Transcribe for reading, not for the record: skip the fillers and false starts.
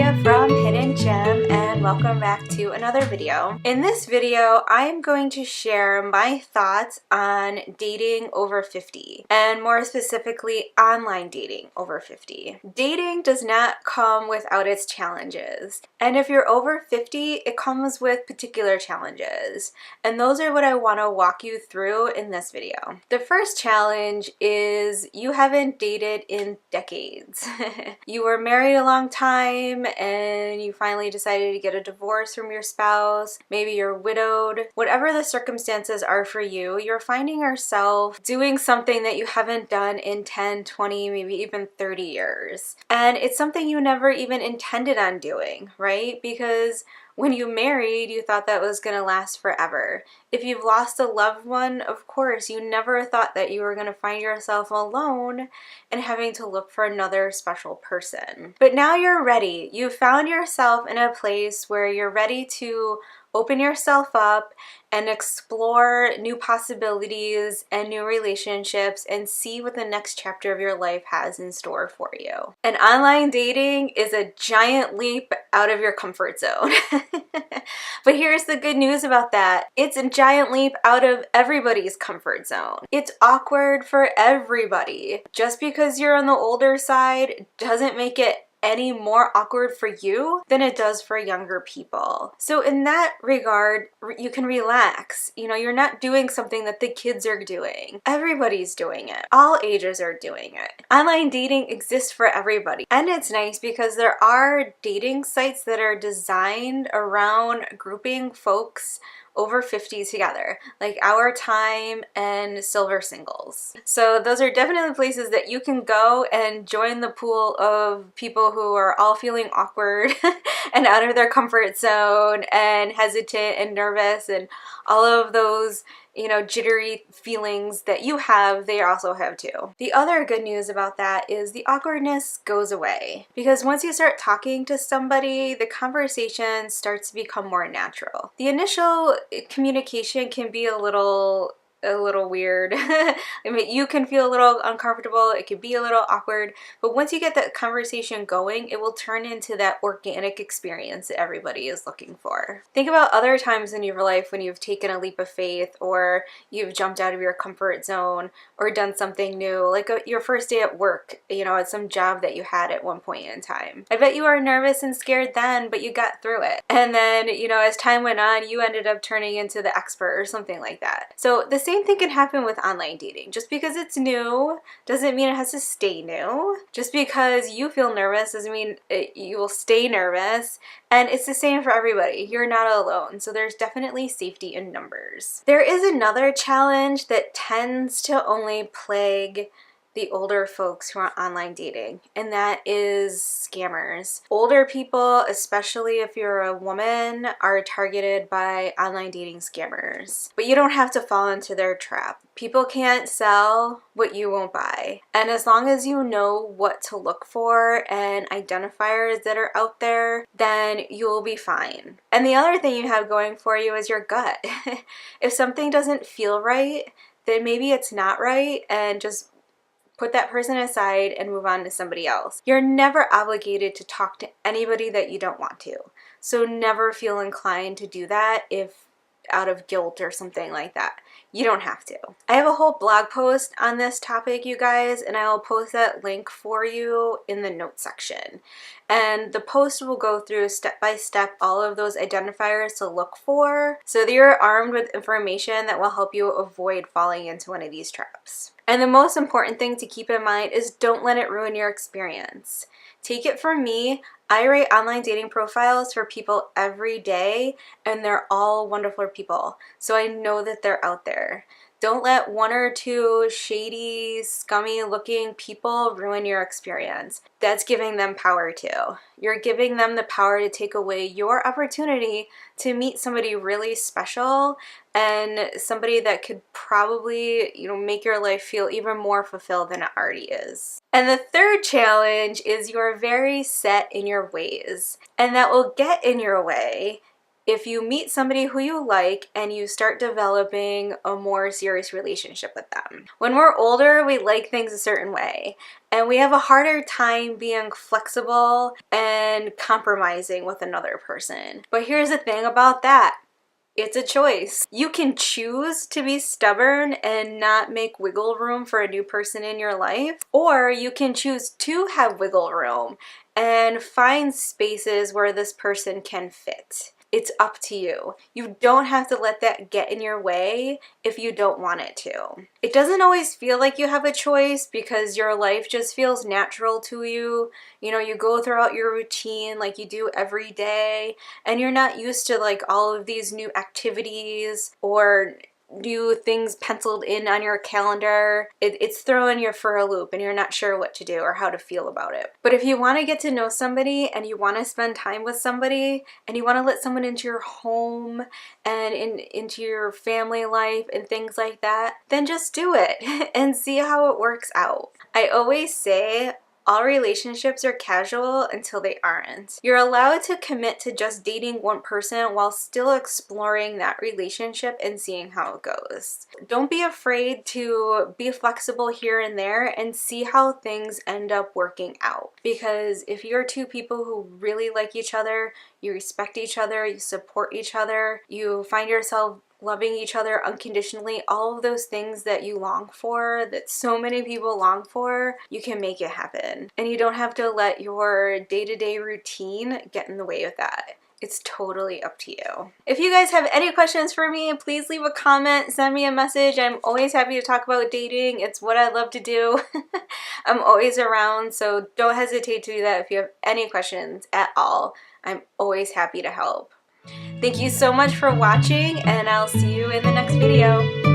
Maria from Hidden Gem, and welcome back to another video. In this video, I'm going to share my thoughts on dating over 50, and more specifically, online dating over 50. Dating does not come without its challenges, and if you're over 50, it comes with particular challenges, and those are what I want to walk you through in this video. The first challenge is you haven't dated in decades. You were married a long time and you finally decided to get a divorce from your spouse. Maybe you're widowed. Whatever the circumstances are for you, you're finding yourself doing something that you haven't done in 10, 20, maybe even 30 years. And it's something you never even intended on doing, right? Because when you married, you thought that was going to last forever. If you've lost a loved one, of course, you never thought that you were going to find yourself alone and having to look for another special person. But now you're ready. You found yourself in a place where you're ready to open yourself up and explore new possibilities and new relationships and see what the next chapter of your life has in store for you. And online dating is a giant leap out of your comfort zone. But here's the good news about that. It's a giant leap out of everybody's comfort zone. It's awkward for everybody. Just because you're on the older side doesn't make it any more awkward for you than it does for younger people. So in that regard, you can relax. You know, you're not doing something that the kids are doing. Everybody's doing it. All ages are doing it. Online dating exists for everybody. And it's nice because there are dating sites that are designed around grouping folks over 50 together, like Our Time and Silver Singles. So those are definitely places that you can go and join the pool of people who are all feeling awkward and out of their comfort zone and hesitant and nervous and all of those, you know, jittery feelings that you have, they also have too. The other good news about that is the awkwardness goes away, because once you start talking to somebody, the conversation starts to become more natural. The initial communication can be a little weird. I mean, you can feel a little uncomfortable, it can be a little awkward, but once you get that conversation going, it will turn into that organic experience that everybody is looking for. Think about other times in your life when you've taken a leap of faith, or you've jumped out of your comfort zone, or done something new, like your first day at work, you know, at some job that you had at one point in time. I bet you were nervous and scared then, but you got through it. And then, you know, as time went on, you ended up turning into the expert or something like that. So the same thing can happen with online dating. Just because it's new doesn't mean it has to stay new. Just because you feel nervous doesn't mean you will stay nervous. And it's the same for everybody. You're not alone. So there's definitely safety in numbers. There is another challenge that tends to only plague the older folks who are online dating, and that is scammers. Older people, especially if you're a woman, are targeted by online dating scammers. But you don't have to fall into their trap. People can't sell what you won't buy. And as long as you know what to look for and identifiers that are out there, then you'll be fine. And the other thing you have going for you is your gut. If something doesn't feel right, then maybe it's not right, and just put that person aside and move on to somebody else. You're never obligated to talk to anybody that you don't want to. So never feel inclined to do that if out of guilt or something like that. You don't have to. I have a whole blog post on this topic, you guys, and I will post that link for you in the notes section. And the post will go through step by step all of those identifiers to look for, so that you're armed with information that will help you avoid falling into one of these traps. And the most important thing to keep in mind is don't let it ruin your experience. Take it from me, I write online dating profiles for people every day, and they're all wonderful people. So I know that they're out there. Don't let one or two shady, scummy looking people ruin your experience. That's giving them power too. You're giving them the power to take away your opportunity to meet somebody really special and somebody that could probably, you know, make your life feel even more fulfilled than it already is. And the third challenge is you're very set in your ways, and that will get in your way if you meet somebody who you like and you start developing a more serious relationship with them. When we're older, we like things a certain way, and we have a harder time being flexible and compromising with another person. But here's the thing about that. It's a choice. You can choose to be stubborn and not make wiggle room for a new person in your life, or you can choose to have wiggle room and find spaces where this person can fit. It's up to you. You don't have to let that get in your way if you don't want it to. It doesn't always feel like you have a choice because your life just feels natural to you. You know, you go throughout your routine like you do every day, and you're not used to like all of these new activities or new things penciled in on your calendar. It's throwing you for a loop and you're not sure what to do or how to feel about it. But if you want to get to know somebody and you want to spend time with somebody and you want to let someone into your home and into your family life and things like that, then just do it and see how it works out. I always say, all relationships are casual until they aren't. You're allowed to commit to just dating one person while still exploring that relationship and seeing how it goes. Don't be afraid to be flexible here and there and see how things end up working out. Because if you're two people who really like each other, you respect each other, you support each other, you find yourself loving each other unconditionally, all of those things that you long for, that so many people long for, you can make it happen. And you don't have to let your day-to-day routine get in the way of that. It's totally up to you. If you guys have any questions for me, please leave a comment, send me a message. I'm always happy to talk about dating. It's what I love to do. I'm always around, so don't hesitate to do that if you have any questions at all. I'm always happy to help. Thank you so much for watching, and I'll see you in the next video.